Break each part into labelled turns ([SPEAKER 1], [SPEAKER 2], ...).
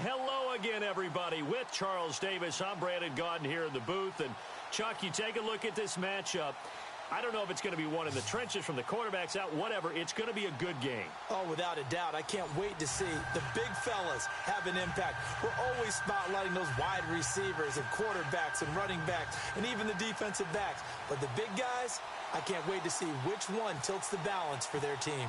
[SPEAKER 1] hello again, everybody. With Charles Davis, I'm Brandon Gaudin here in the booth. And, Chuck, you take a look at this matchup. I don't know if it's going to be one in the trenches from the quarterbacks out, whatever. It's going to be a good game.
[SPEAKER 2] Oh, without a doubt. I can't wait to see the big fellas have an impact. We're always spotlighting those wide receivers and quarterbacks and running backs and even the defensive backs. But the big guys, I can't wait to see which one tilts the balance for their team.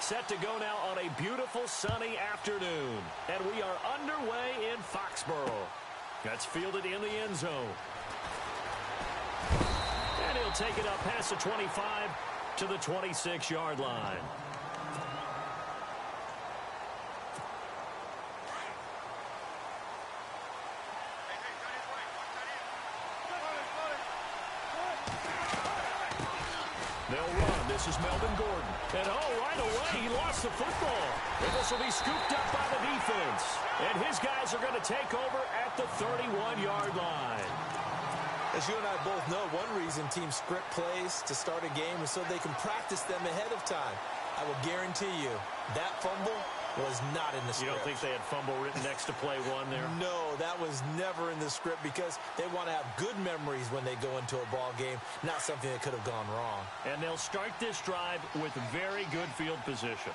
[SPEAKER 1] Set to go now on a beautiful sunny afternoon. And we are underway in Foxborough. That's fielded in the end zone. And he'll take it up past the 25 to the 26-yard line. They'll run. This is Melvin Gordon. And, right away, he lost the football. And this will be scooped up by the defense. And his guys are going to take over at the 31-yard line.
[SPEAKER 2] As you and I both know, one reason teams script plays to start a game is so they can practice them ahead of time. I will guarantee you that fumble was not in the script.
[SPEAKER 1] You don't think they had fumble written next to play one there?
[SPEAKER 2] No, that was never in the script because they want to have good memories when they go into a ball game, not something that could have gone wrong.
[SPEAKER 1] And they'll start this drive with very good field position.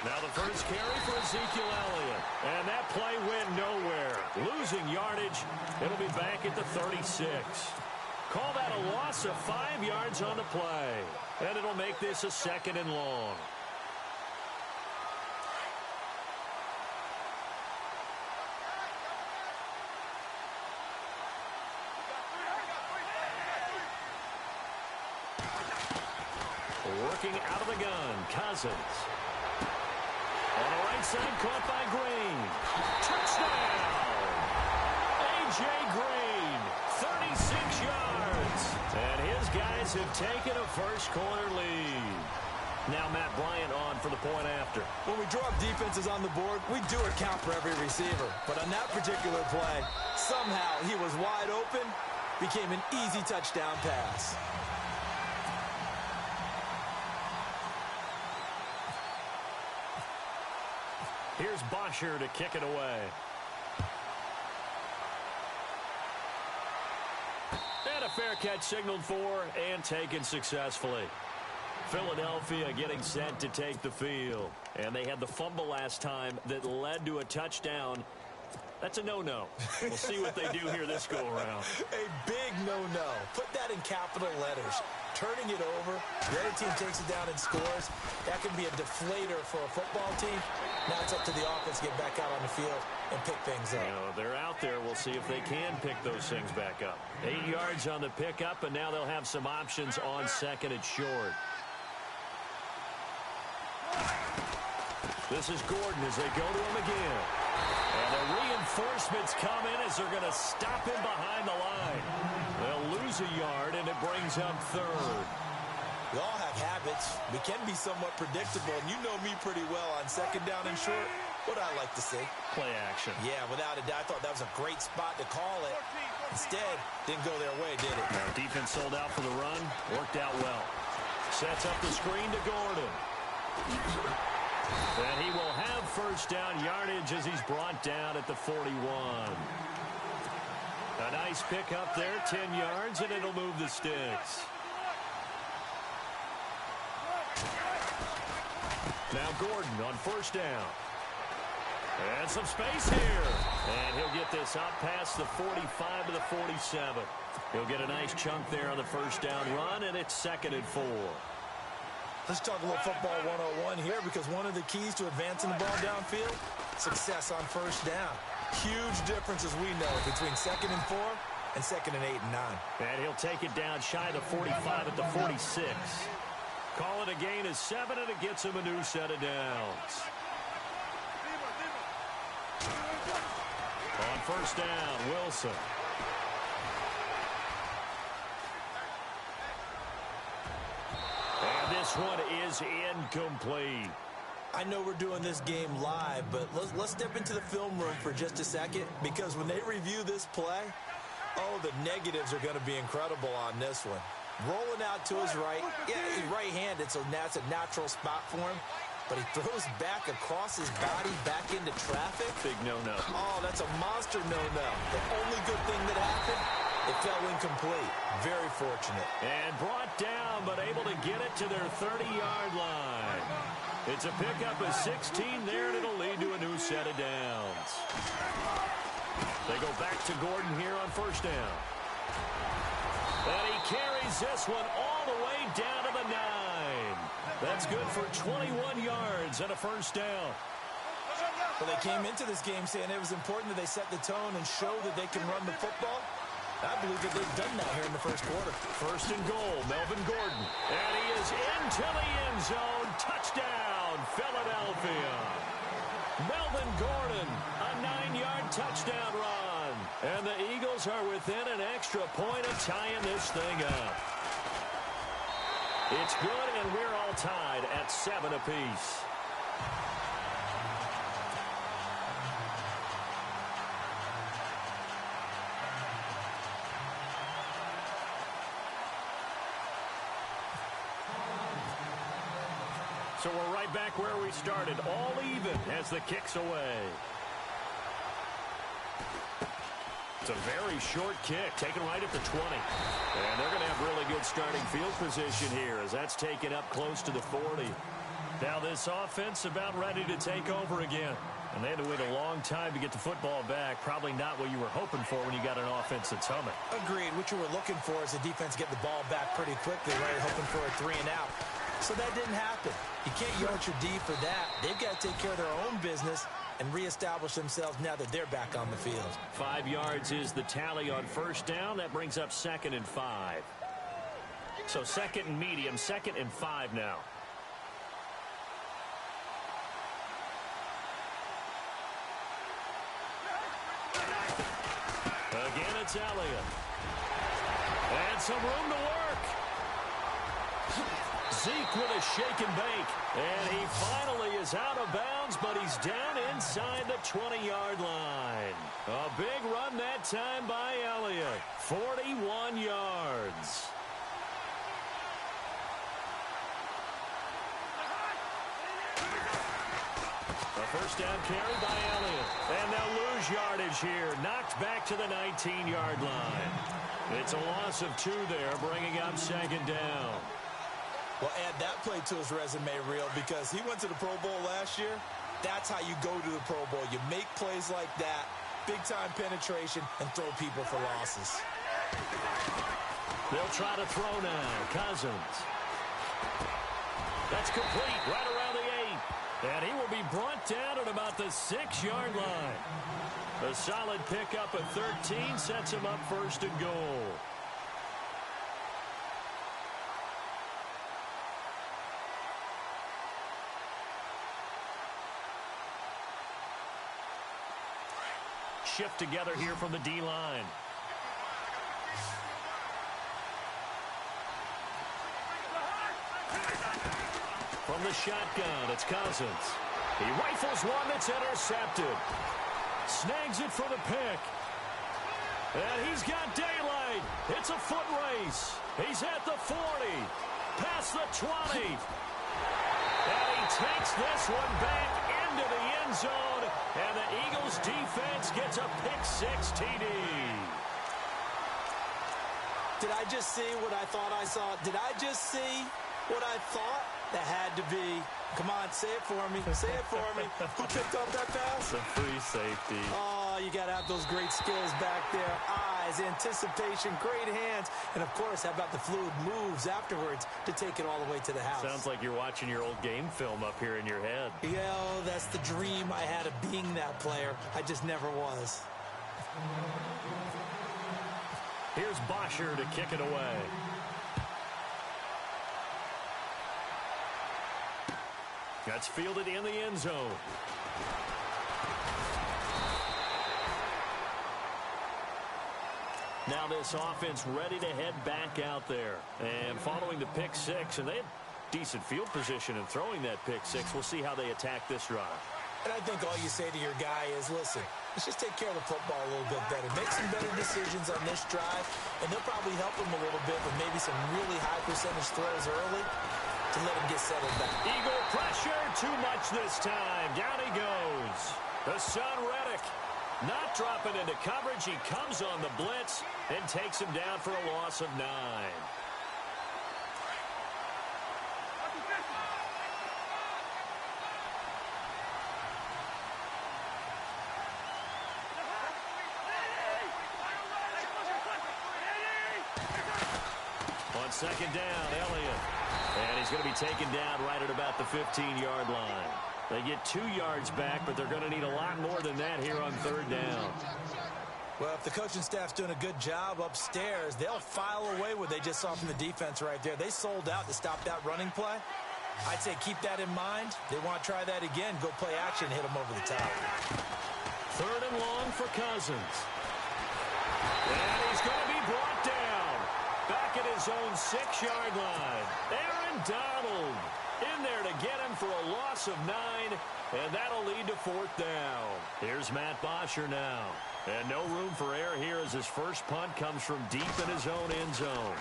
[SPEAKER 1] Now the first carry for Ezekiel Elliott. And that play went nowhere. Losing yardage. It'll be back at the 36. Call that a loss of 5 yards on the play. And it'll make this a 2nd and long. Working out of the gun, Cousins. On the right side, caught by Green. Touchdown! A.J. Green, 36 yards. And his guys have taken a first-quarter lead. Now Matt Bryant on for the point after.
[SPEAKER 2] When we draw up defenses on the board, we do it count for every receiver. But on that particular play, somehow he was wide open, became an easy touchdown pass.
[SPEAKER 1] Here's Bosher to kick it away. And a fair catch signaled for and taken successfully. Philadelphia getting set to take the field. And they had the fumble last time that led to a touchdown. That's a no-no. We'll see what they do here this go-around.
[SPEAKER 2] A big no-no. Put that in capital letters. Turning it over, the other team takes it down and scores. That can be a deflator for a football team. Now it's up to the offense to get back out on the field and pick things up.
[SPEAKER 1] You know, they're out there. We'll see if they can pick those things back up. 8 yards on the pickup, and now they'll have some options on 2nd and short. This is Gordon as they go to him again. And the reinforcements come in as they're going to stop him behind the line. They'll lose a yard, and it brings up 3rd.
[SPEAKER 2] We all have habits. We can be somewhat predictable, and you know me pretty well on 2nd down and short. What I like to see.
[SPEAKER 1] Play action.
[SPEAKER 2] Yeah, without a doubt. I thought that was a great spot to call it. Instead, didn't go their way, did it?
[SPEAKER 1] Now, defense sold out for the run. Worked out well. Sets up the screen to Gordon. And he will have first down yardage as he's brought down at the 41. A nice pickup there, 10 yards, and it'll move the sticks. Now Gordon on first down. And some space here. And he'll get this out past the 45 to the 47. He'll get a nice chunk there on the first down run, and it's 2nd and 4.
[SPEAKER 2] Let's talk a little football 101 here, because one of the keys to advancing the ball downfield, success on first down. Huge difference, as we know, between 2nd and 4 and 2nd and 8 and 9.
[SPEAKER 1] And he'll take it down shy of the 45 at the 46. Call it a gain of 7, and it gets him a new set of downs. On first down, Wilson. And this one is incomplete.
[SPEAKER 2] I know we're doing this game live, but let's step into the film room for just a second, because when they review this play, oh, the negatives are going to be incredible on this one. Rolling out to his right. Yeah, he's right-handed, so that's a natural spot for him. But he throws back across his body, back into traffic.
[SPEAKER 1] Big no-no.
[SPEAKER 2] Oh, that's a monster no-no. The only good thing that happened, it fell incomplete. Very fortunate.
[SPEAKER 1] And brought down, but able to get it to their 30-yard line. It's a pickup of 16 there, and it'll lead to a new set of downs. They go back to Gordon here on first down. And he carries this one all the way down to the 9. That's good for 21 yards and a first down.
[SPEAKER 2] Well, they came into this game saying it was important that they set the tone and show that they can run the football. I believe that they've done that here in the first quarter.
[SPEAKER 1] First and goal, Melvin Gordon. And he is into the end zone. Touchdown, Philadelphia. Melvin Gordon, a 9-yard touchdown run. And the Eagles are within an extra point of tying this thing up. It's good, and we're all tied at 7 apiece. So we're right back where we started, all even as the kick's away. It's a very short kick, taken right at the 20. And they're going to have really good starting field position here as that's taken up close to the 40. Now this offense about ready to take over again. And they had to wait a long time to get the football back. Probably not what you were hoping for when you got an offense that's humming.
[SPEAKER 2] Agreed. What you were looking for is the defense get the ball back pretty quickly, right? Hoping for a 3 and out. So that didn't happen. You can't yard your D for that. They've got to take care of their own business and reestablish themselves now that they're back on the field.
[SPEAKER 1] 5 yards is the tally on first down. That brings up 2nd and 5. So 2nd and medium, 2nd and 5 now. Again, it's Elliott. And some room to work. Zeke with a shake and bake. And he finally is out of bounds, but he's down inside the 20-yard line. A big run that time by Elliott. 41 yards. A first down carry by Elliott. And they'll lose yardage here. Knocked back to the 19-yard line. It's a loss of 2 there, bringing up 2nd down.
[SPEAKER 2] Well, add that play to his resume reel because he went to the Pro Bowl last year. That's how you go to the Pro Bowl. You make plays like that, big-time penetration, and throw people for losses.
[SPEAKER 1] They'll try to throw now. Cousins. That's complete right around the 8. And he will be brought down at about the 6-yard line. A solid pickup of 13 sets him up first and goal. Shift together here from the D-line. From the shotgun, it's Cousins. He rifles one that's intercepted. Snags it for the pick. And he's got daylight. It's a foot race. He's at the 40. Past the 20. And he takes this one back into the end zone. And the Eagles defense gets a pick-6 TD.
[SPEAKER 2] Did I just see what I thought I saw? Did I just see what I thought? That had to be. Come on, say it for me. Say it for me. Who picked up that pass?
[SPEAKER 1] The free safety.
[SPEAKER 2] Oh, you got to have those great skills back there. Eyes, anticipation, great hands. And, of course, how about the fluid moves afterwards to take it all the way to the house?
[SPEAKER 1] Sounds like you're watching your old game film up here in your head.
[SPEAKER 2] Yeah, that's the dream I had of being that player. I just never was.
[SPEAKER 1] Here's Bosher to kick it away. That's fielded in the end zone. Now this offense ready to head back out there. And following the pick-6, and they had decent field position in throwing that pick-6. We'll see how they attack this drive.
[SPEAKER 2] And I think all you say to your guy is, listen, let's just take care of the football a little bit better. Make some better decisions on this drive, and they'll probably help him a little bit with maybe some really high percentage throws early to let him get settled back.
[SPEAKER 1] Eagle pressure, too much this time. Down he goes. The son Reddick not dropping into coverage. He comes on the blitz and takes him down for a loss of 9. On second down, Elliott. And he's going to be taken down right at about the 15-yard line. They get 2 yards back, but they're going to need a lot more than that here on third down.
[SPEAKER 2] Well, if the coaching staff's doing a good job upstairs, they'll file away what they just saw from the defense right there. They sold out to stop that running play. I'd say keep that in mind. They want to try that again. Go play action, hit them over the top.
[SPEAKER 1] Third and long for Cousins. And he's going to be brought down. Back at his own 6-yard line. Aaron Donald in there to get him for a loss of 9, and that'll lead to fourth down. Here's Matt Bosher now. And no room for error here as his first punt comes from deep in his own end zone.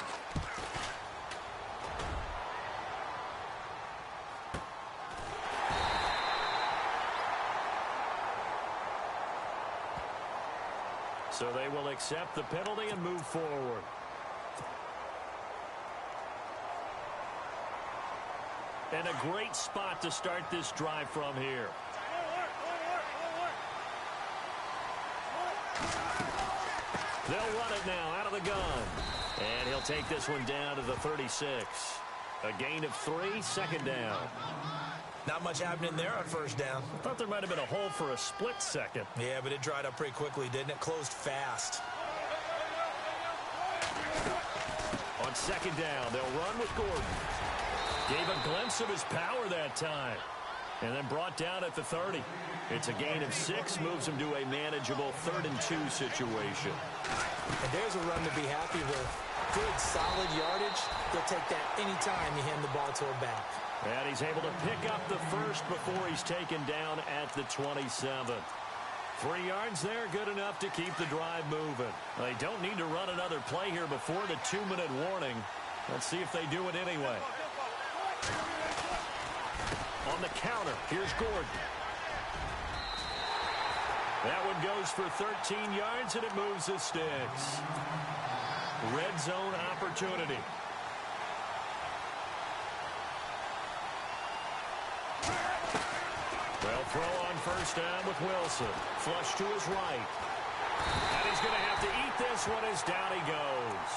[SPEAKER 1] So they will accept the penalty and move forward. And a great spot to start this drive from here. They'll run it now out of the gun. And he'll take this one down to the 36. A gain of 3, second down.
[SPEAKER 2] Not much happening there on first down.
[SPEAKER 1] I thought there might have been a hole for a split second.
[SPEAKER 2] Yeah, but it dried up pretty quickly, didn't it? Closed fast.
[SPEAKER 1] On second down, they'll run with Gordon. Gave a glimpse of his power that time. And then brought down at the 30. It's a gain of 6, moves him to a manageable 3rd and 2 situation.
[SPEAKER 2] And there's a run to be happy with. Good, solid yardage. They'll take that anytime you hand the ball to a back.
[SPEAKER 1] And he's able to pick up the first before he's taken down at the 27. 3 yards there, good enough to keep the drive moving. They don't need to run another play here before the 2-minute warning. Let's see if they do it anyway. On the counter, here's Gordon. That one goes for 13 yards, and it moves the sticks. Red zone opportunity. They'll throw on first down with Wilson. Flush to his right. And he's going to have to eat this one as down he goes.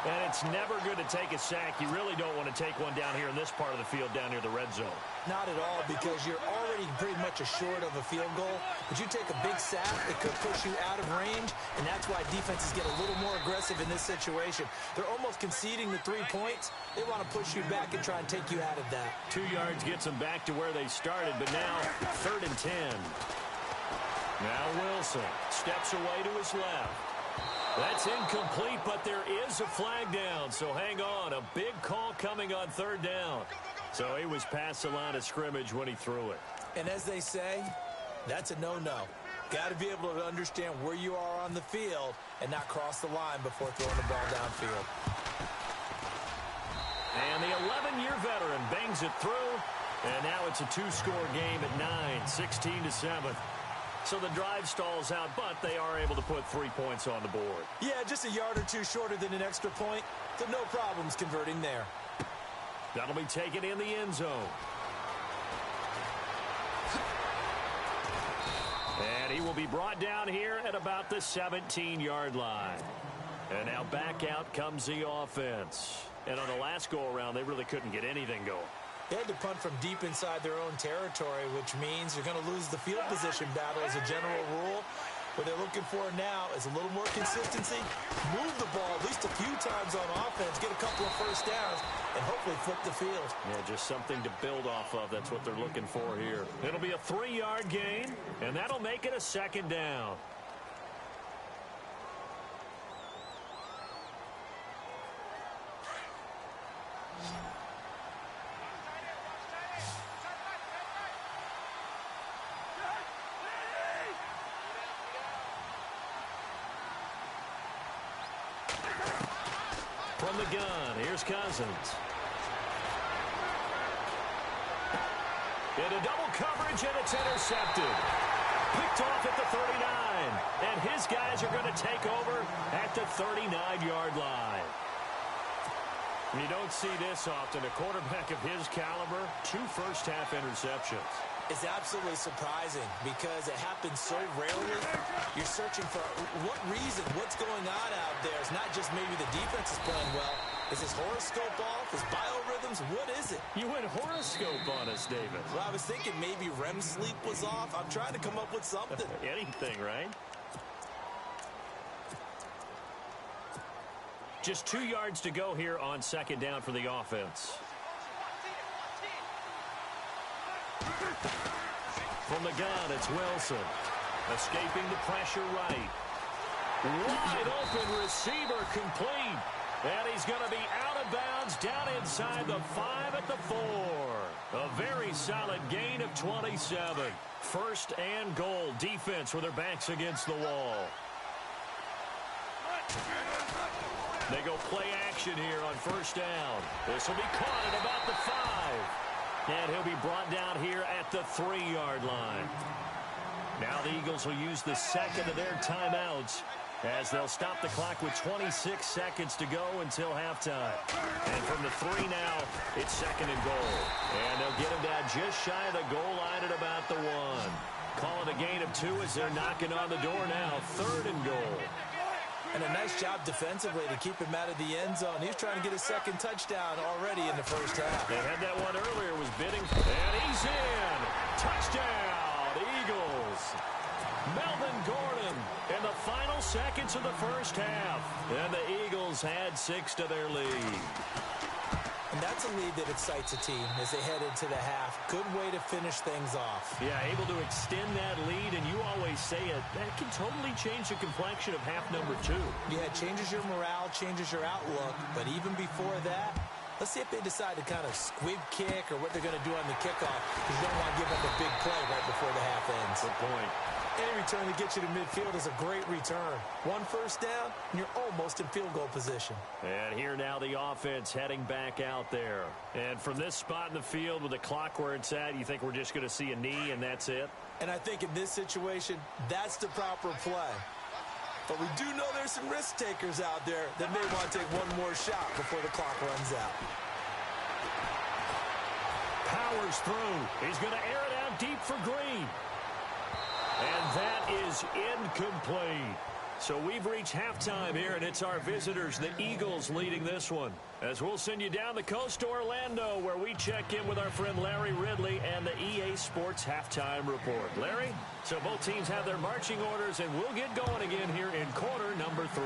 [SPEAKER 1] And it's never good to take a sack. You really don't want to take one down here in this part of the field, down near the red zone.
[SPEAKER 2] Not at all, because you're already pretty much assured of a field goal. But you take a big sack, it could push you out of range, and that's why defenses get a little more aggressive in this situation. They're almost conceding the 3 points. They want to push you back and try and take you out of that.
[SPEAKER 1] 2 yards gets them back to where they started, but now 3rd and 10. Now Wilson steps away to his left. That's incomplete, but there is a flag down, so hang on. A big call coming on 3rd down. So he was past the line of scrimmage when he threw it.
[SPEAKER 2] And as they say, that's a no-no. Got to be able to understand where you are on the field and not cross the line before throwing the ball downfield.
[SPEAKER 1] And the 11-year veteran bangs it through, and now it's a 2-score game at 9, 16-7. So the drive stalls out, but they are able to put 3 points on the board.
[SPEAKER 2] Yeah, just a yard or two shorter than an extra point, so no problems converting there.
[SPEAKER 1] That'll be taken in the end zone. And he will be brought down here at about the 17-yard line. And now back out comes the offense. And on the last go-around, they really couldn't get anything going.
[SPEAKER 2] They had to punt from deep inside their own territory, which means you're going to lose the field position battle as a general rule. What they're looking for now is a little more consistency, move the ball at least a few times on offense, get a couple of first downs, and hopefully flip the field.
[SPEAKER 1] Yeah, just something to build off of. That's what they're looking for here. It'll be a 3-yard gain, and that'll make it a 2nd down. From the gun, here's Cousins. Into double coverage, and it's intercepted. Picked off at the 39. And his guys are going to take over at the 39-yard line. You don't see this often. A quarterback of his caliber, 2 first-half interceptions.
[SPEAKER 2] It's absolutely surprising because it happens so rarely. You're searching for what reason, what's going on out there. It's not just maybe the defense is playing well. Is his horoscope off? His biorhythms? What is it?
[SPEAKER 1] You went horoscope on us, David.
[SPEAKER 2] Well, I was thinking maybe REM sleep was off. I'm trying to come up with something.
[SPEAKER 1] Anything, right? Just 2 yards to go here on second down for the offense. From the gun, it's Wilson. Escaping the pressure right. Wide open receiver complete. And he's going to be out of bounds down inside the 5 at the 4. A very solid gain of 27. First and goal. Defense with their backs against the wall. They go play action here on first down. This will be caught at about the 5. And he'll be brought down here at the 3-yard line. Now the Eagles will use the second of their timeouts as they'll stop the clock with 26 seconds to go until halftime. And from the 3 now, it's second and goal. And they'll get him down just shy of the goal line at about the 1. Calling a gain of 2 as they're knocking on the door now. Third and goal.
[SPEAKER 2] And a nice job defensively to keep him out of the end zone. He's trying to get a second touchdown already in the first half.
[SPEAKER 1] They had that one earlier, was bidding. And he's in. Touchdown, Eagles. Melvin Gordon in the final seconds of the first half. And the Eagles had 6 to their lead.
[SPEAKER 2] And that's a lead that excites a team as they head into the half. Good way to finish things off.
[SPEAKER 1] Yeah, able to extend that lead, and you always say it, that can totally change the complexion of half number 2.
[SPEAKER 2] Yeah, it changes your morale, changes your outlook. But even before that, let's see if they decide to kind of squib kick or what they're going to do on the kickoff, because you don't want to give up a big play right before the half ends.
[SPEAKER 1] Good point.
[SPEAKER 2] Any return to get you to midfield is a great return. 1 first down, and you're almost in field goal position.
[SPEAKER 1] And here now the offense heading back out there. And from this spot in the field with the clock where it's at, you think we're just going to see a knee and that's it?
[SPEAKER 2] And I think in this situation, that's the proper play. But we do know there's some risk takers out there that may want to take one more shot before the clock runs out.
[SPEAKER 1] Powers through. He's going to air it out deep for Green. And that is incomplete. So we've reached halftime here, and it's our visitors, the Eagles, leading this one. As we'll send you down the coast to Orlando, where we check in with our friend Larry Ridley and the EA Sports Halftime Report. Larry, so both teams have their marching orders, and we'll get going again here in quarter number 3.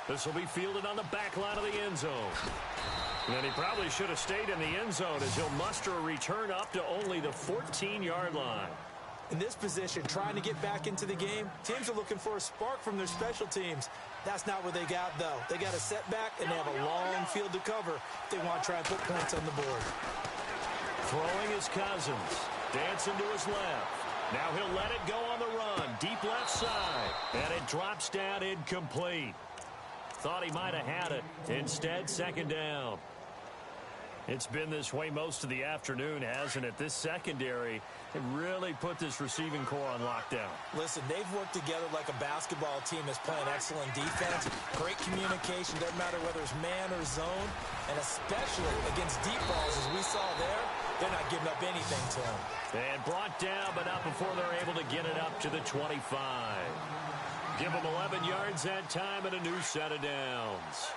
[SPEAKER 1] This will be fielded on the back line of the end zone. And he probably should have stayed in the end zone as he'll muster a return up to only the 14-yard line.
[SPEAKER 2] In this position, trying to get back into the game, teams are looking for a spark from their special teams. That's not what they got, though. They got a setback, and they have a long field to cover if they want to try and put points on the board.
[SPEAKER 1] Throwing is Cousins. Dancing to his left. Now he'll let it go on the run. Deep left side. And it drops down incomplete. Thought he might have had it. Instead, second down. It's been this way most of the afternoon, hasn't it? This secondary really put this receiving core on lockdown.
[SPEAKER 2] Listen, they've worked together like a basketball team that's playing excellent defense. Great communication, doesn't matter whether it's man or zone. And especially against deep balls, as we saw there, they're not giving up anything to them.
[SPEAKER 1] And brought down, but not before they're able to get it up to the 25. Give them 11 yards that time and a new set of downs.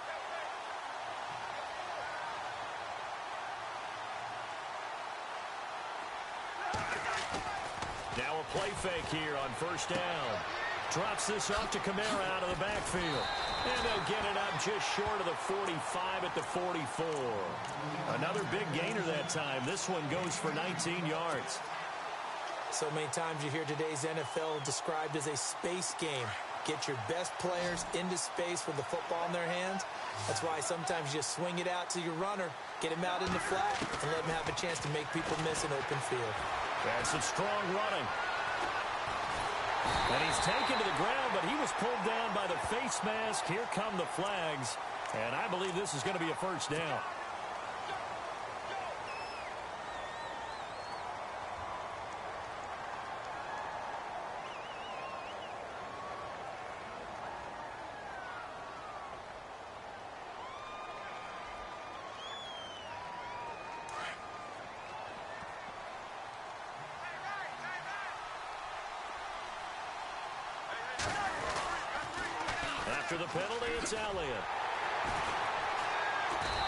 [SPEAKER 1] Now a play fake here on first down. Drops this off to Kamara out of the backfield. And they'll get it up just short of the 45 at the 44. Another big gainer that time. This one goes for 19 yards.
[SPEAKER 2] So many times you hear today's NFL described as a space game. Get your best players into space with the football in their hands. That's why sometimes you swing it out to your runner, get him out in the flat, and let him have a chance to make people miss an open field.
[SPEAKER 1] That's some strong running. And he's taken to the ground, but he was pulled down by the face mask. Here come the flags. And I believe this is going to be a first down. After the penalty, it's Elliott.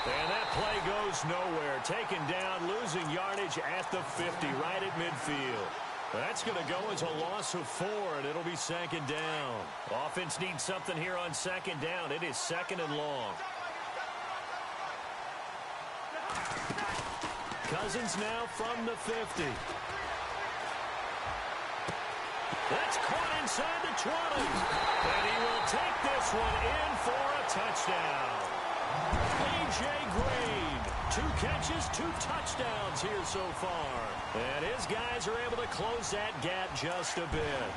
[SPEAKER 1] And that play goes nowhere. Taken down, losing yardage at the 50, right at midfield. That's going to go as a loss of 4, and it'll be second down. Offense needs something here on second down. It is second and long. Cousins now from the 50. That's caught inside the 20. And he will take this one in for a touchdown. A.J. Green, 2 catches, 2 touchdowns here so far. And his guys are able to close that gap just a bit.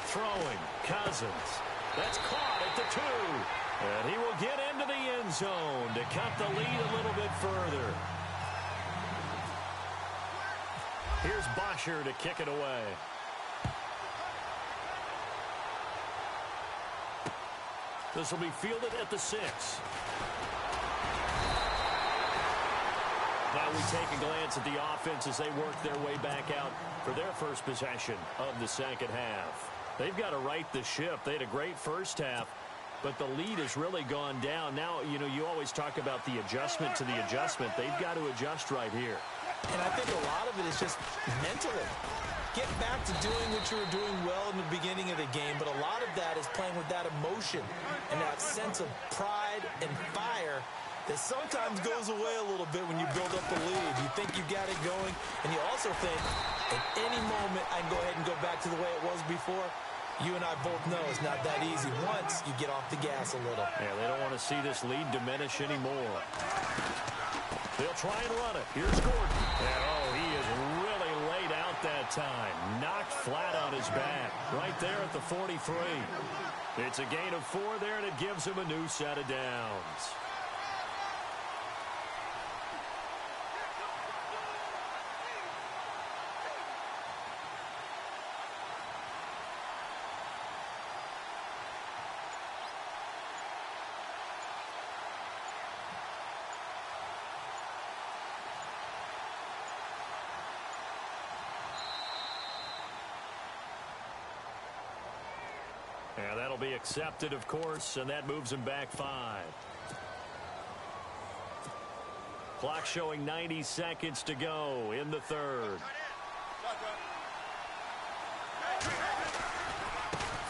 [SPEAKER 1] Throwing, Cousins. That's caught at the 2. And he will get into the end zone to cut the lead a little bit further. Here's Bosher to kick it away. This will be fielded at the 6. Now we take a glance at the offense as they work their way back out for their first possession of the second half. They've got to right the ship. They had a great first half, but the lead has really gone down. Now, you know, you always talk about the adjustment to the adjustment. They've got to adjust right here.
[SPEAKER 2] And I think a lot of it is just mentally. Get back to doing what you were doing well in the beginning of the game, but a lot of that is playing with that emotion and that sense of pride and fire that sometimes goes away a little bit when you build up a lead. You think you got it going, and you also think at any moment I can go ahead and go back to the way it was before. You and I both know it's not that easy once you get off the gas a little.
[SPEAKER 1] Yeah, they don't want to see this lead diminish anymore. They'll try and run it. Here's Gordon. And, oh, he is really laid out that time. Knocked flat on his back. Right there at the 43. It's a gain of 4 there, and it gives him a new set of downs. Yeah, that'll be accepted, of course, and that moves him back 5. Clock showing 90 seconds to go in the third.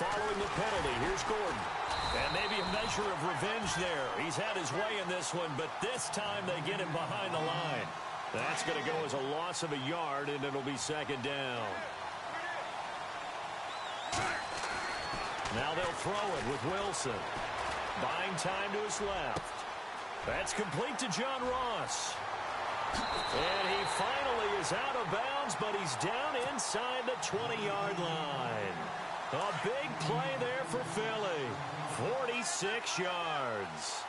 [SPEAKER 1] Following the penalty, here's Gordon. And maybe a measure of revenge there. He's had his way in this one, but this time they get him behind the line. That's going to go as a loss of a yard, and it'll be second down. Now they'll throw it with Wilson. Buying time to his left. That's complete to John Ross. And he finally is out of bounds, but he's down inside the 20-yard line. A big play there for Philly. 46 yards.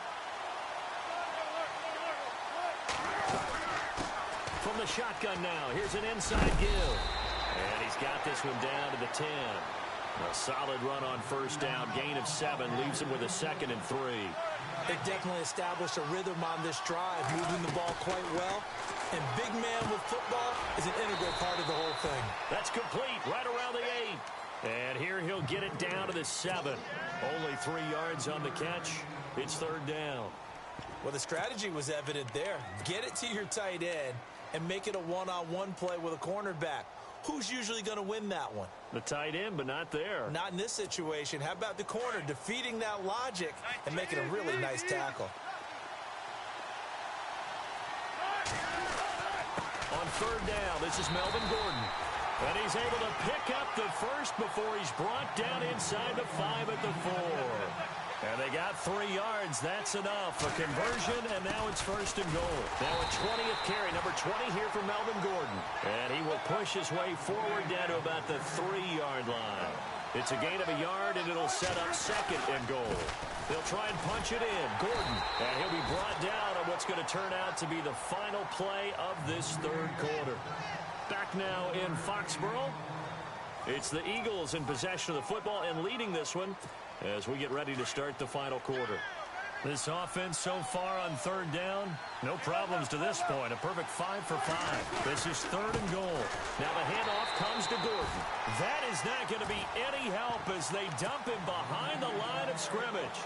[SPEAKER 1] From the shotgun now, here's an inside give. And he's got this one down to the 10. A solid run on first down. Gain of 7 leaves him with a 2nd and 3.
[SPEAKER 2] They definitely established a rhythm on this drive, moving the ball quite well. And big man with football is an integral part of the whole thing.
[SPEAKER 1] That's complete right around the 8. And here he'll get it down to the 7. Only 3 yards on the catch. It's third down.
[SPEAKER 2] Well, the strategy was evident there. Get it to your tight end and make it a one-on-one play with a cornerback. Who's usually going to win that one?
[SPEAKER 1] The tight end, but not there.
[SPEAKER 2] Not in this situation. How about the corner defeating that logic and making a really nice tackle?
[SPEAKER 1] On third down, this is Melvin Gordon. And he's able to pick up the first before he's brought down inside the 5 at the 4. And they got 3 yards. That's enough. A conversion, and now it's 1st and goal. Now a 20th carry, number 20 here for Melvin Gordon. And he will push his way forward down to about the 3-yard line. It's a gain of a yard, and it'll set up 2nd and goal. They'll try and punch it in. Gordon, and he'll be brought down on what's going to turn out to be the final play of this 3rd quarter. Back now in Foxborough. It's the Eagles in possession of the football and leading this one as we get ready to start the final quarter. This offense so far on 3rd down, no problems to this point. A perfect 5 for 5. This is 3rd and goal. Now the handoff comes to Gordon. That is not going to be any help as they dump him behind the line of scrimmage.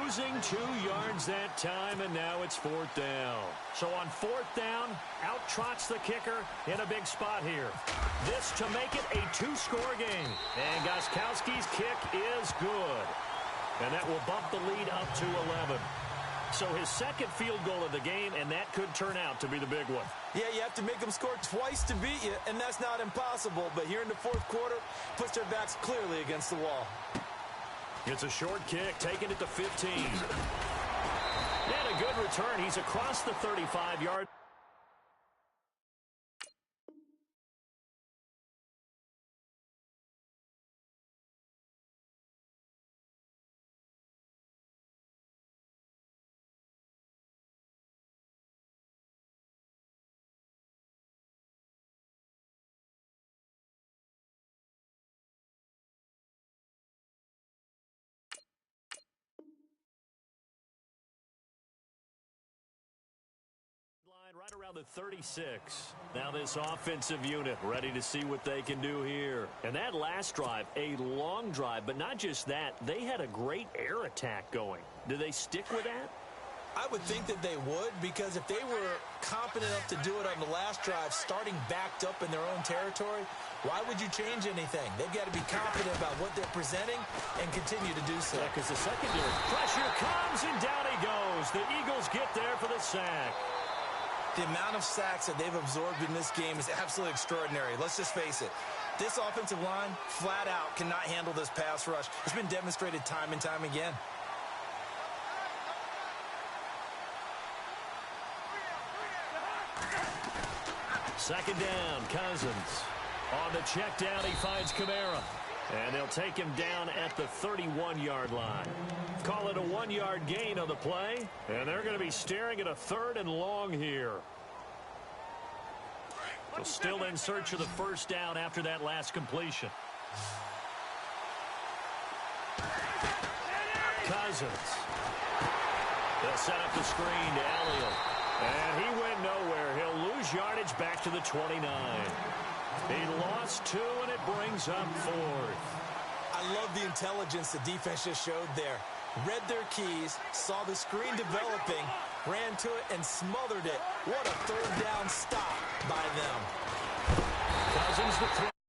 [SPEAKER 1] Losing 2 yards that time, and now it's 4th down. So on 4th down, out trots the kicker in a big spot here. This to make it a 2-score game. And Gostkowski's kick is good. And that will bump the lead up to 11. So his 2nd field goal of the game, and that could turn out to be the big one.
[SPEAKER 2] Yeah, you have to make them score twice to beat you, and that's not impossible. But here in the 4th quarter, puts their backs clearly against the wall.
[SPEAKER 1] It's a short kick, taking it to 15. And a good return. He's across the 35-yard. Right around the 36. Now this offensive unit ready to see what they can do here. And that last drive, a long drive, but not just that. They had a great air attack going. Do they stick with that?
[SPEAKER 2] I would think that they would, because if they were competent enough to do it on the last drive, starting backed up in their own territory, why would you change anything? They've got to be confident about what they're presenting and continue to do so.
[SPEAKER 1] Yeah, because the secondary pressure comes, and down he goes. The Eagles get there for the sack.
[SPEAKER 2] The amount of sacks that they've absorbed in this game is absolutely extraordinary. Let's just face it. This offensive line, flat out, cannot handle this pass rush. It's been demonstrated time and time again.
[SPEAKER 1] Second down, Cousins. On the check down, he finds Kamara. And they'll take him down at the 31-yard line. Call it a 1-yard gain on the play. And they're going to be staring at a 3rd and long here. So still in search of the 1st down after that last completion. Cousins. They'll set up the screen to Elliott. And he went nowhere. He'll lose yardage back to the 29. He lost 2, and it brings up 4th.
[SPEAKER 2] I love the intelligence the defense just showed there. Read their keys, saw the screen developing, ran to it, and smothered it. What a 3rd down stop by them.
[SPEAKER 1] Cousins the throw.